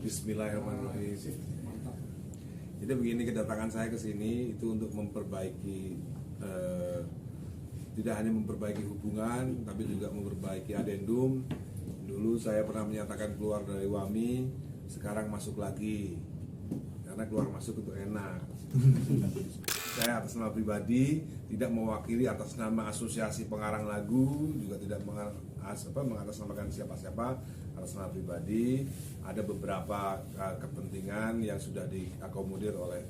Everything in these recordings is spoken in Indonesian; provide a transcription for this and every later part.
Bismillahirrahmanirrahim. Jadi begini, kedatangan saya ke sini itu untuk memperbaiki, tidak hanya memperbaiki hubungan, tapi juga memperbaiki adendum. Dulu saya pernah menyatakan keluar dari WAMI, sekarang masuk lagi, karena keluar masuk itu enak. Saya atas nama pribadi, tidak mewakili atas nama asosiasi pengarang lagu, juga tidak mengatasnamakan siapa-siapa. Atas nama pribadi, ada beberapa kepentingan yang sudah diakomodir oleh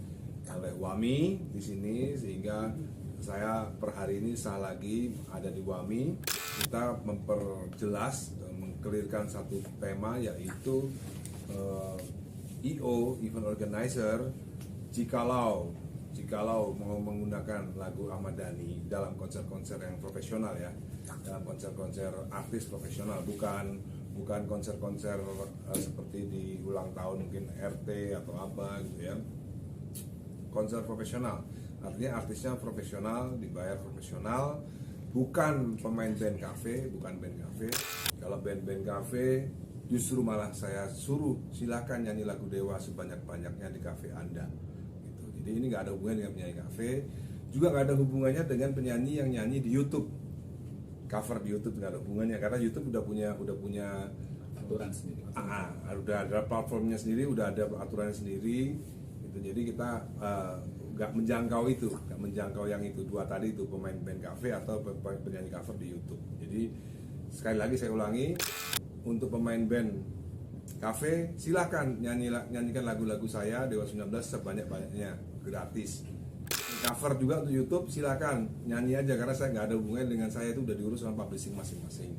WAMI di sini, sehingga saya per hari ini sah lagi ada di WAMI. Kita memperjelas, mengkelirkan satu tema, yaitu EO, event organizer, jikalau mau menggunakan lagu Ahmad Dhani dalam konser-konser yang profesional, ya, dalam konser-konser artis profesional, bukan konser-konser seperti di ulang tahun mungkin RT atau apa gitu, ya. Konser profesional artinya artisnya profesional, dibayar profesional, bukan pemain band cafe, bukan band cafe. Kalau band cafe, justru malah saya suruh silakan nyanyi lagu Dewa sebanyak-banyaknya di cafe Anda gitu. Jadi ini nggak ada hubungannya dengan penyanyi cafe, juga nggak ada hubungannya dengan penyanyi yang nyanyi di YouTube. Cover di YouTube nggak ada hubungannya, karena YouTube udah punya aturan sendiri. Udah ada platformnya sendiri, udah ada aturannya sendiri gitu. Jadi kita nggak menjangkau yang itu dua tadi, itu pemain band cafe atau penyanyi cover di YouTube. Jadi sekali lagi saya ulangi, untuk pemain band cafe silahkan nyanyikan lagu-lagu saya Dewa 19 sebanyak-banyaknya, gratis. Cover juga untuk YouTube silakan nyanyi aja, karena saya nggak ada hubungan dengan saya, itu udah diurus sama publishing masing-masing.